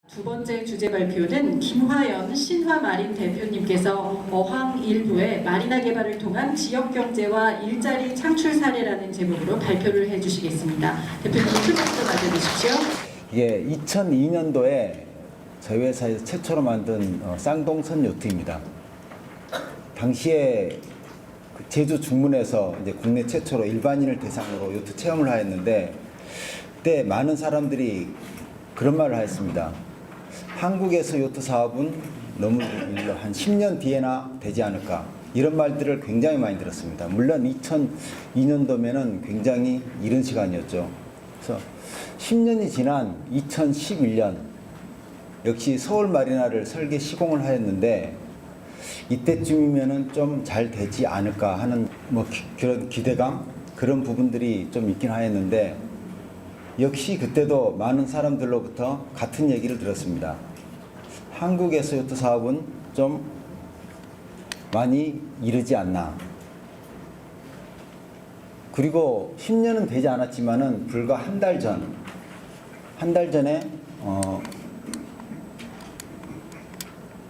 두 번째 주제 발표는 김화연 신화마린 대표님께서 어항 일부의 마리나 개발을 통한 지역 경제와 일자리 창출 사례라는 제목으로 발표를 해주시겠습니다. 대표님 큰 박수 맞아주십시오. 이게 2002년도에 저희 회사에서 최초로 만든 쌍동선 요트입니다. 당시에 제주 중문에서 이제 국내 최초로 일반인을 대상으로 요트 체험을 하였는데, 그때 많은 사람들이 그런 말을 하였습니다. 한국에서 요트 사업은 너무 한 10년 뒤에나 되지 않을까, 이런 말들을 굉장히 많이 들었습니다. 물론 2002년도면은 굉장히 이른 시간이었죠. 그래서 10년이 지난 2011년 역시 서울 마리나를 설계 시공을 하였는데, 이때쯤이면은 좀 잘 되지 않을까 하는 그런 기대감, 그런 부분들이 좀 있긴 하였는데, 역시 그때도 많은 사람들로부터 같은 얘기를 들었습니다. 한국에서 요트 사업은 좀 많이 이르지 않나. 그리고 10년은 되지 않았지만은 불과 한 달 전에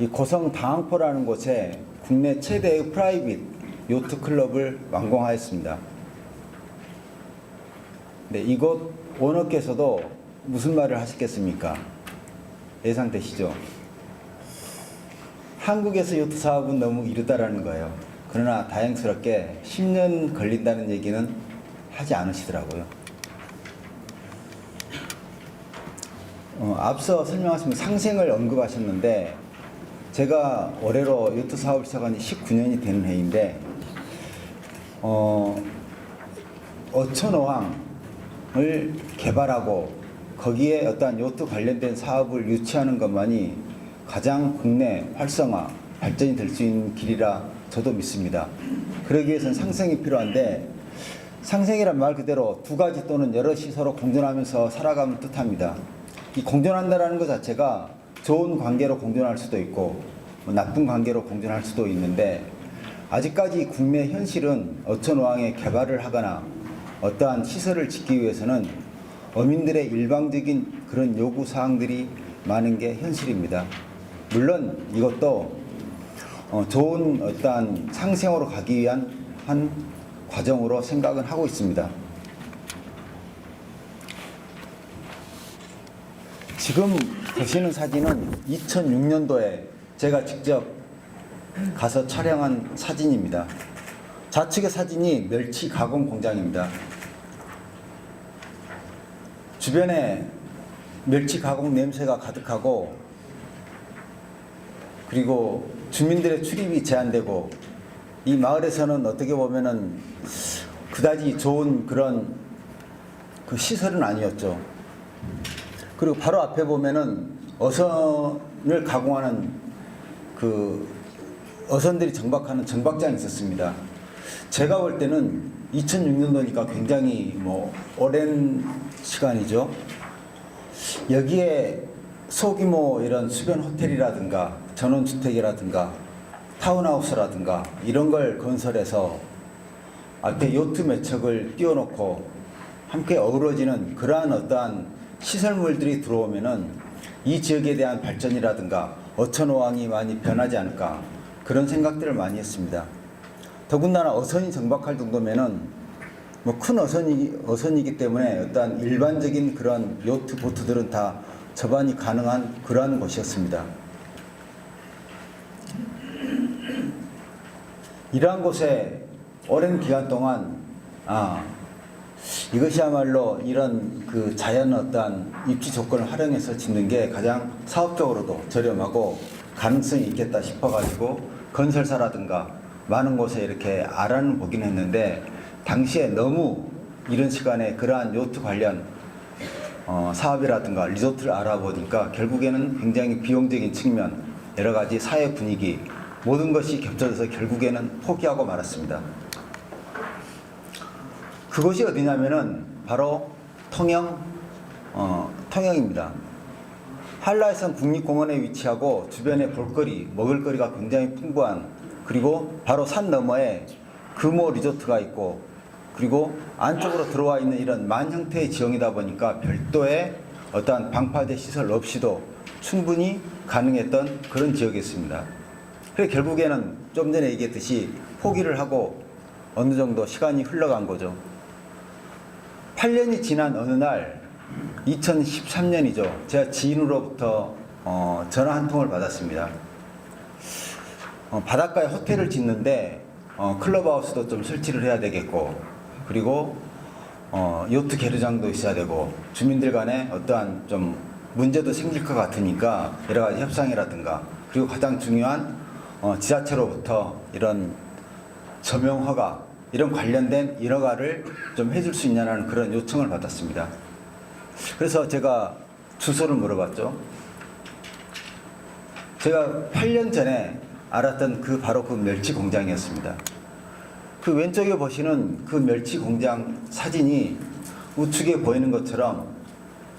이 고성 당항포라는 곳에 국내 최대의 프라이빗 요트 클럽을 완공하였습니다. 네, 이곳 오너께서도 무슨 말을 하셨겠습니까? 예상되시죠? 한국에서 요트 사업은 너무 이르다라는 거예요. 그러나 다행스럽게 10년 걸린다는 얘기는 하지 않으시더라고요. 앞서 설명하신 상생을 언급하셨는데, 제가 올해로 요트 사업을 시작한 지 19년이 되는 해인데, 어촌어항을 개발하고 거기에 어떤 요트 관련된 사업을 유치하는 것만이 가장 국내 활성화, 발전이 될 수 있는 길이라 저도 믿습니다. 그러기 위해서는 상생이 필요한데, 상생이란 말 그대로 두 가지 또는 여럿이 서로 공존하면서 살아가는 뜻합니다. 이 공존한다라는 것 자체가 좋은 관계로 공존할 수도 있고 나쁜 관계로 공존할 수도 있는데, 아직까지 국내 현실은 어촌어항에 개발을 하거나 어떠한 시설을 짓기 위해서는 어민들의 일방적인 그런 요구사항들이 많은 게 현실입니다. 물론 이것도 좋은 어떠한 상생으로 가기 위한 한 과정으로 생각은 하고 있습니다. 지금 보시는 사진은 2006년도에 제가 직접 가서 촬영한 사진입니다. 좌측의 사진이 멸치 가공 공장입니다. 주변에 멸치 가공 냄새가 가득하고, 그리고 주민들의 출입이 제한되고, 이 마을에서는 어떻게 보면은 그다지 좋은 그런 그 시설은 아니었죠. 그리고 바로 앞에 보면은 어선을 가공하는 그 어선들이 정박하는 정박장이 있었습니다. 제가 볼 때는 2006년도니까 굉장히 오랜 시간이죠. 여기에 소규모 이런 수변 호텔이라든가 전원주택이라든가 타운하우스라든가 이런 걸 건설해서 앞에 요트 몇 척을 띄워놓고 함께 어우러지는 그러한 어떠한 시설물들이 들어오면은 이 지역에 대한 발전이라든가 어촌어항이 많이 변하지 않을까, 그런 생각들을 많이 했습니다. 더군다나 어선이 정박할 정도면은 큰 어선이기 때문에 어떠한 일반적인 그런 요트 보트들은 다 접안이 가능한 그러한 곳이었습니다. 이러한 곳에 오랜 기간 동안 이것이야말로 이런 그 자연 어떠한 입지 조건을 활용해서 짓는 게 가장 사업적으로도 저렴하고 가능성이 있겠다 싶어가지고 건설사라든가 많은 곳에 이렇게 알아는 보긴 했는데, 당시에 너무 이런 시간에 그러한 요트 관련 사업이라든가 리조트를 알아보니까 결국에는 굉장히 비용적인 측면, 여러 가지 사회 분위기, 모든 것이 겹쳐져서 결국에는 포기하고 말았습니다. 그곳이 어디냐면은 바로 통영입니다. 한라해상 국립공원에 위치하고 주변에 볼거리, 먹을거리가 굉장히 풍부한, 그리고 바로 산 너머에 금호 리조트가 있고, 그리고 안쪽으로 들어와 있는 이런 만 형태의 지형이다 보니까 별도의 어떠한 방파제 시설 없이도 충분히 가능했던 그런 지역이었습니다. 그래서 결국에는 좀 전에 얘기했듯이 포기를 하고 어느 정도 시간이 흘러간 거죠. 8년이 지난 어느 날 2013년이죠. 제가 지인으로부터 전화 한 통을 받았습니다. 바닷가에 호텔을 짓는데 클럽하우스도 좀 설치를 해야 되겠고, 그리고 요트 게르장도 있어야 되고, 주민들 간에 어떠한 좀 문제도 생길 것 같으니까 여러 가지 협상이라든가, 그리고 가장 중요한 지자체로부터 이런 저명 허가, 이런 관련된 인허가를 좀 해줄 수 있냐는 그런 요청을 받았습니다. 그래서 제가 주소를 물어봤죠. 제가 8년 전에 알았던 바로 그 멸치 공장이었습니다. 그 왼쪽에 보시는 그 멸치 공장 사진이 우측에 보이는 것처럼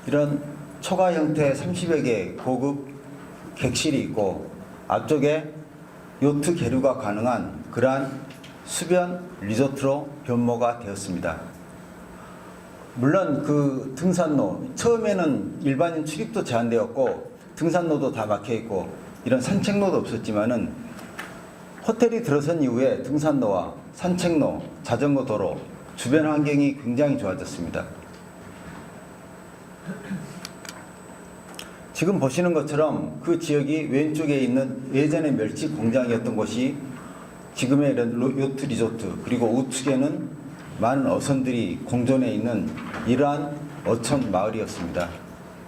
이런 초가 형태 30여 개 고급 객실이 있고, 앞쪽에 요트 계류가 가능한 그러한 수변 리조트로 변모가 되었습니다. 물론 그 등산로, 처음에는 일반인 출입도 제한되었고 등산로도 다 막혀 있고 이런 산책로도 없었지만은 호텔이 들어선 이후에 등산로와 산책로, 자전거 도로, 주변 환경이 굉장히 좋아졌습니다. 지금 보시는 것처럼 그 지역이 왼쪽에 있는 예전의 멸치 공장이었던 곳이 지금의 이런 요트 리조트, 그리고 우측에는 많은 어선들이 공존해 있는 이러한 어촌 마을이었습니다.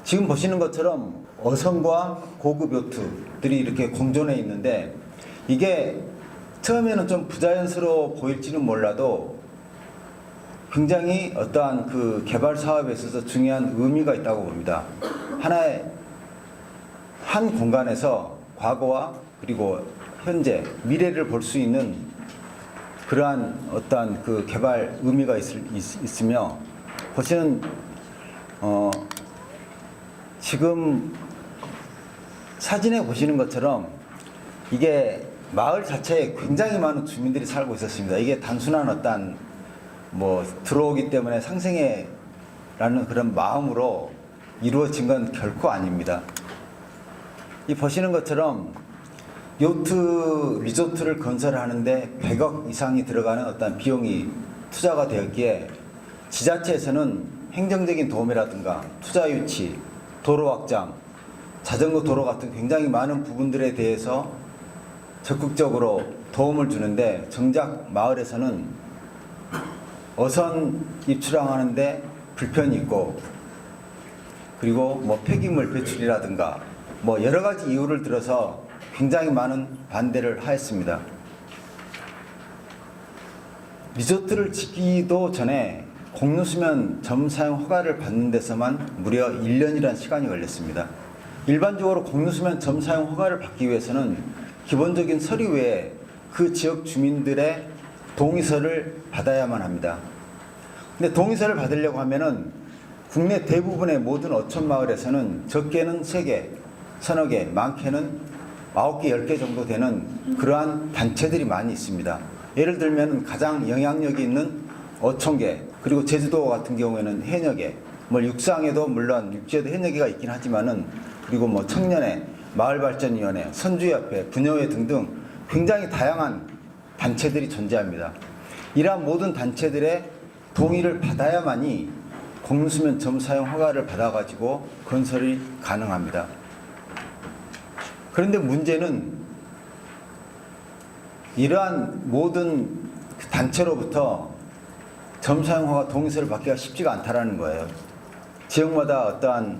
지금 보시는 것처럼 어선과 고급 요트들이 이렇게 공존해 있는데, 이게 처음에는 좀 부자연스러워 보일지는 몰라도 굉장히 어떠한 그 개발 사업에 있어서 중요한 의미가 있다고 봅니다. 한 공간에서 과거와 그리고 현재, 미래를 볼 수 있는 그러한 어떠한 그 개발 의미가 있으며, 보시는 지금 사진에 보시는 것처럼 이게 마을 자체에 굉장히 많은 주민들이 살고 있었습니다. 이게 단순한 어떤 들어오기 때문에 상생해라는 그런 마음으로 이루어진 건 결코 아닙니다. 이 보시는 것처럼 요트 리조트를 건설하는데 100억 이상이 들어가는 어떤 비용이 투자가 되었기에 지자체에서는 행정적인 도움이라든가 투자 유치, 도로 확장, 자전거 도로 같은 굉장히 많은 부분들에 대해서 적극적으로 도움을 주는데, 정작 마을에서는 어선 입출항하는데 불편이 있고, 그리고 폐기물 배출이라든가 여러 가지 이유를 들어서 굉장히 많은 반대를 하였습니다. 리조트를 짓기도 전에 공유수면 점사용 허가를 받는 데서만 무려 1년이라는 시간이 걸렸습니다. 일반적으로 공유수면 점사용 허가를 받기 위해서는 기본적인 서류 외에 그 지역 주민들의 동의서를 받아야만 합니다. 근데 동의서를 받으려고 하면은 국내 대부분의 모든 어촌 마을에서는 적게는 3개, 서너 개, 많게는 9개, 10개 정도 되는 그러한 단체들이 많이 있습니다. 예를 들면 가장 영향력이 있는 어촌계, 그리고 제주도 같은 경우에는 해녀계, 육상에도 물론 육지에도 해녀계가 있긴 하지만은, 그리고 청년회, 마을발전위원회, 선주협회, 부녀회 등등 굉장히 다양한 단체들이 존재합니다. 이러한 모든 단체들의 동의를 받아야만이 공유수면 점사용 허가를 받아가지고 건설이 가능합니다. 그런데 문제는 이러한 모든 단체로부터 점사용 허가 동의서를 받기가 쉽지가 않다라는 거예요. 지역마다 어떠한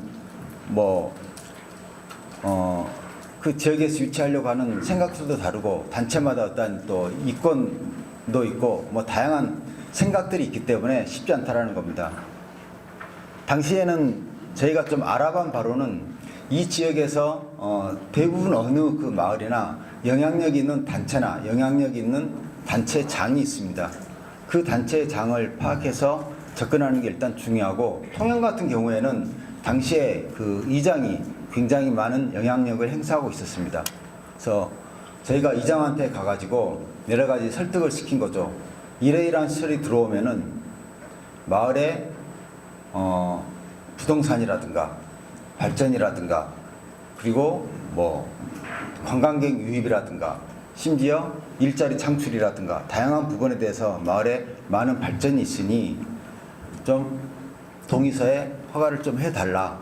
그 지역에서 유치하려고 하는 생각들도 다르고, 단체마다 어떠한 또 이권도 있고 다양한 생각들이 있기 때문에 쉽지 않다라는 겁니다. 당시에는 저희가 좀 알아본 바로는 이 지역에서 대부분 어느 그 마을이나 영향력이 있는 단체나 영향력이 있는 단체장이 있습니다. 그 단체장을 파악해서 접근하는 게 일단 중요하고, 통영 같은 경우에는 당시에 그 이장이 굉장히 많은 영향력을 행사하고 있었습니다. 그래서 저희가 이장한테 가가지고 여러 가지 설득을 시킨 거죠. 이러이러한 시설이 들어오면은 마을에 부동산이라든가 발전이라든가 그리고 뭐 관광객 유입이라든가 심지어 일자리 창출이라든가 다양한 부분에 대해서 마을에 많은 발전이 있으니 좀 동의서에 허가를 좀 해달라.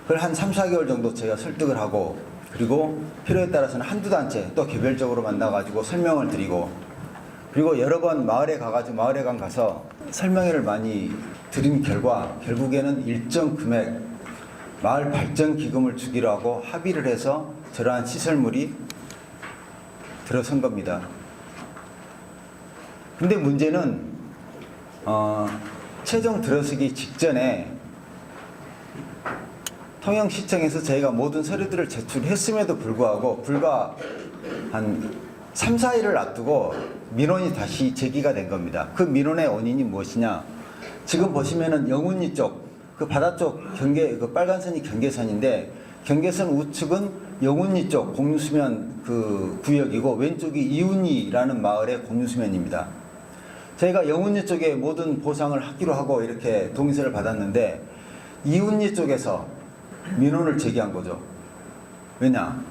그걸 한 3, 4개월 정도 제가 설득을 하고, 그리고 필요에 따라서는 한두 단체 또 개별적으로 만나가지고 설명을 드리고, 그리고 여러 번 마을에 가서 설명회를 많이 드린 결과 결국에는 일정 금액 마을 발전 기금을 주기로 하고 합의를 해서 저러한 시설물이 들어선 겁니다. 근데 문제는 최종 들어서기 직전에 통영시청에서 저희가 모든 서류들을 제출했음에도 불구하고 불과 한 3, 4일을 앞두고 민원이 다시 제기가 된 겁니다. 그 민원의 원인이 무엇이냐? 지금 보시면은 영운리 쪽, 그 바다 쪽 그 빨간 선이 경계선인데, 경계선 우측은 영운리 쪽 공유수면 그 구역이고, 왼쪽이 이운리라는 마을의 공유수면입니다. 저희가 영운리 쪽에 모든 보상을 하기로 하고 이렇게 동의서를 받았는데, 이운리 쪽에서 민원을 제기한 거죠. 왜냐?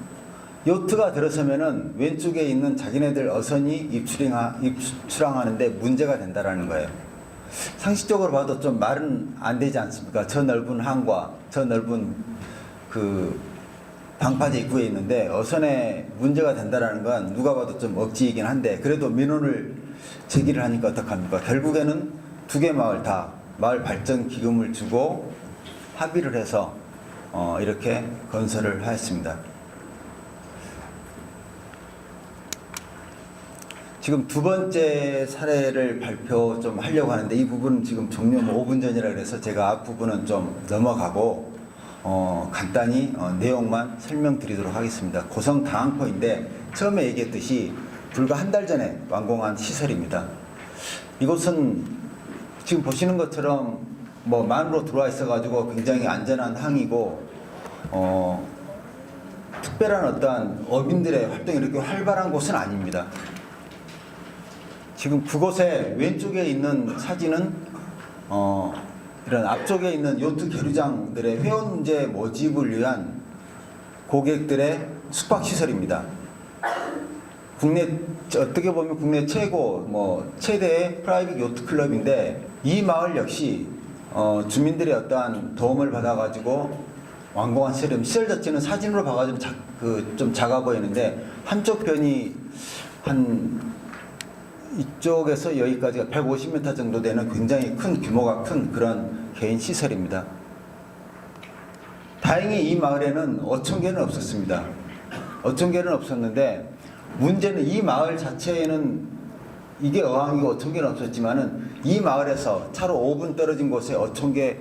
요트가 들어서면은 왼쪽에 있는 자기네들 어선이 입출항하는데 문제가 된다라는 거예요. 상식적으로 봐도 좀 말은 안 되지 않습니까? 저 넓은 항과 저 넓은 그 방파제 입구에 있는데 어선에 문제가 된다라는 건 누가 봐도 좀 억지이긴 한데, 그래도 민원을 제기를 하니까 어떡합니까? 결국에는 두 개 마을 다 마을 발전 기금을 주고 합의를 해서 이렇게 건설을 하였습니다. 지금 두 번째 사례를 발표 좀 하려고 하는데, 이 부분은 지금 종료 5분 전이라 그래서 제가 앞부분은 좀 넘어가고 간단히 내용만 설명드리도록 하겠습니다. 고성 다항포인데 처음에 얘기했듯이 불과 한 달 전에 완공한 시설입니다. 이곳은 지금 보시는 것처럼 뭐 만으로 들어와 있어가지고 굉장히 안전한 항이고, 특별한 어떠한 어민들의 활동이 이렇게 활발한 곳은 아닙니다. 지금 그곳에 왼쪽에 있는 사진은 이런 앞쪽에 있는 요트 계류장들의 회원 문제 모집을 위한 고객들의 숙박시설입니다. 어떻게 보면 국내 최대의 프라이빗 요트 클럽인데, 이 마을 역시 주민들의 어떠한 도움을 받아가지고 완공한 시설 자체는 사진으로 봐가지고 좀 작아 보이는데, 한쪽 편이 이쪽에서 여기까지가 150m 정도 되는 굉장히 큰 규모가 큰 그런 개인 시설입니다. 다행히 이 마을에는 어촌계는 없었습니다. 어촌계는 없었는데, 문제는 이 마을 자체에는 이게 어항이고 어촌계는 없었지만은 이 마을에서 차로 5분 떨어진 곳에 어촌계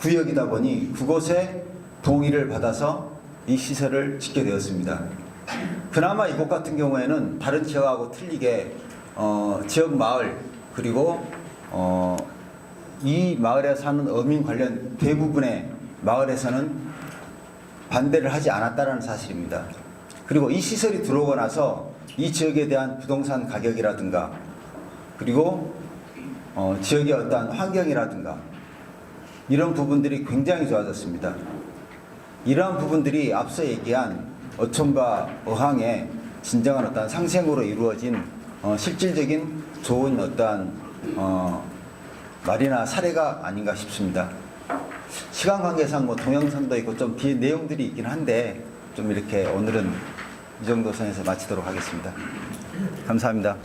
구역이다 보니 그곳에 동의를 받아서 이 시설을 짓게 되었습니다. 그나마 이곳 같은 경우에는 다른 지역하고 틀리게 지역 마을, 그리고 이 마을에 사는 어민 관련 대부분의 마을에서는 반대를 하지 않았다는 사실입니다. 그리고 이 시설이 들어오고 나서 이 지역에 대한 부동산 가격이라든가, 그리고 지역의 어떠한 환경이라든가 이런 부분들이 굉장히 좋아졌습니다. 이러한 부분들이 앞서 얘기한 어촌과 어항의 진정한 어떤 상생으로 이루어진 실질적인 좋은 어떠한 말이나 사례가 아닌가 싶습니다. 시간 관계상 동영상도 있고 좀 뒤에 내용들이 있긴 한데, 좀 이렇게 오늘은 이 정도 선에서 마치도록 하겠습니다. 감사합니다.